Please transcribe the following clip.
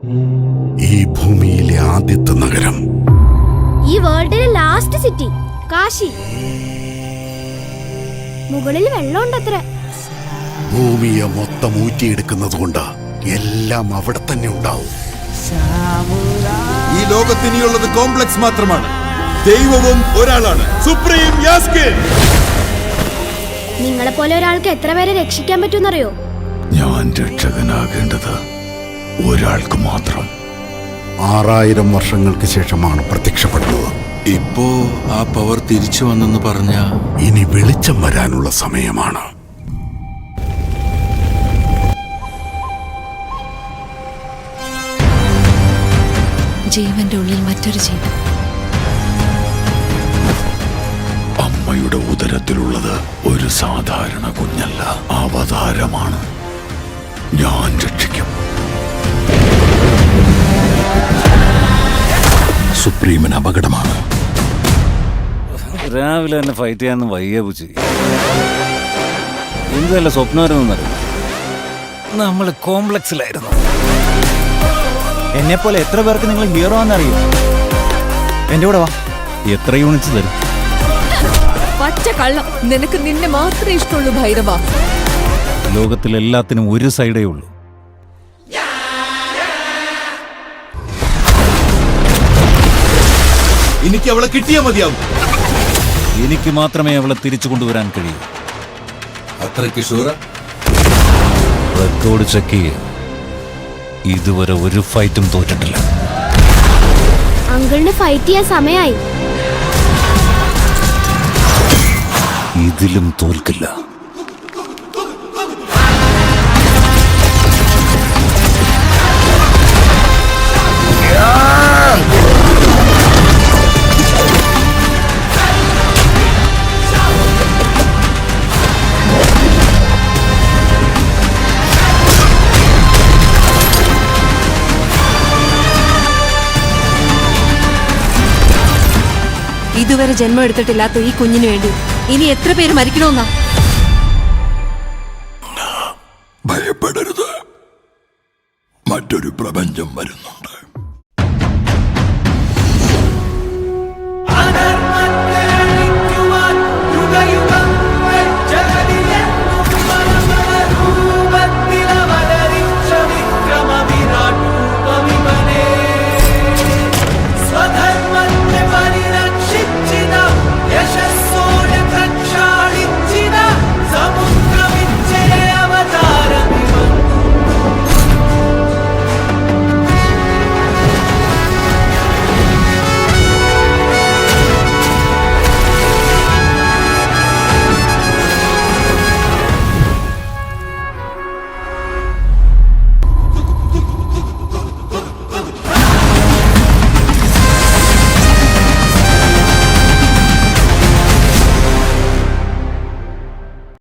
ഈ ഭൂമിയിലെ ആദ്യത്തെ നഗരം, ഈ വേൾഡിലെ ലാസ്റ്റ് സിറ്റി കാശി. മുകളിൽ വെള്ളമുണ്ടത്ര. ഭൂമിയെ മൊത്തം ഊറ്റിയെടുക്കുന്നത് കൊണ്ട് എല്ലാം അവിടെ തന്നെ ഉണ്ടാവും. ഈ ലോകത്തിനിയുള്ളത് കോംപ്ലക്സ് മാത്രമാണ്. ദൈവവും ഒരാളാണ്, സുപ്രീം യാസ്കിൻ. നിങ്ങളെ പോലെ ഒരാൾക്ക് എത്ര പേരെ രക്ഷിക്കാൻ പറ്റുമെന്നറിയോ? ഞാൻ രക്ഷകനാകേണ്ടത് ഒരാൾക്ക് മാത്രം. 6000 വർഷങ്ങൾക്ക് ശേഷമാണ് പ്രത്യക്ഷപ്പെടുന്നത്. ഇപ്പോ ആ പവർ തിരിച്ചു വന്നെന്ന് പറഞ്ഞ ഇനി വെളിച്ചം വരാനുള്ള സമയമാണ്. ജീവന്റെ ഉള്ളിൽ മറ്റൊരു ജീവൻ. അമ്മയുടെ ഉദരത്തിലുള്ളത് ഒരു സാധാരണ കുഞ്ഞല്ല, അവതാരമാണ്. ഞാൻ രക്ഷിക്കും. സുപ്രീമിന് അപകടമാണ്. രാവിലെ തന്നെ ഫൈറ്റ് ചെയ്യാന്ന് വയ്യ പൂച്ചി. എന്തല്ല സ്വപ്നമായിരുന്നറിയാം. നമ്മള് കോംപ്ലക്സിലായിരുന്നു. എന്നെ പോലെ എത്ര പേർക്ക് നിങ്ങൾ ഹീറോ ആണെന്നറിയും. എന്റെ കൂടെ വാ. എത്ര യൂണിറ്റ്സ് തരും? പച്ച കള്ളം. നിനക്ക് നിന്നെ മാത്രമേ ഇഷ്ടമുള്ളൂ ഭൈരവ. ലോകത്തിലെല്ലാത്തിനും ഒരു സൈഡേ ഉള്ളൂ. എനിക്ക് അവളെ കിട്ടിയാ മതിയാവും. എനിക്ക് മാത്രമേ അവളെ തിരിച്ചു കൊണ്ടുവരാൻ കഴിയൂ. അത്രയ്ക്ക് ഷൂറ? റെക്കോർഡ് ചെക്ക് ചെയ്യുക. ഇതുവരെ ഒരു ഫൈറ്റും തോറ്റിട്ടില്ല. അങ്കിളിന് ഫൈറ്റ് ചെയ്യാൻ സമയമായി. ഇതിലും തോൽക്കില്ല. ഇതുവരെ ജന്മം എടുത്തിട്ടില്ലാത്ത ഈ കുഞ്ഞിന് വേണ്ടി ഇനി എത്ര പേര് മരിക്കണമെന്നാ? ഭയപ്പെടരുത്, മറ്റൊരു പ്രപഞ്ചം വരുന്നുണ്ട്.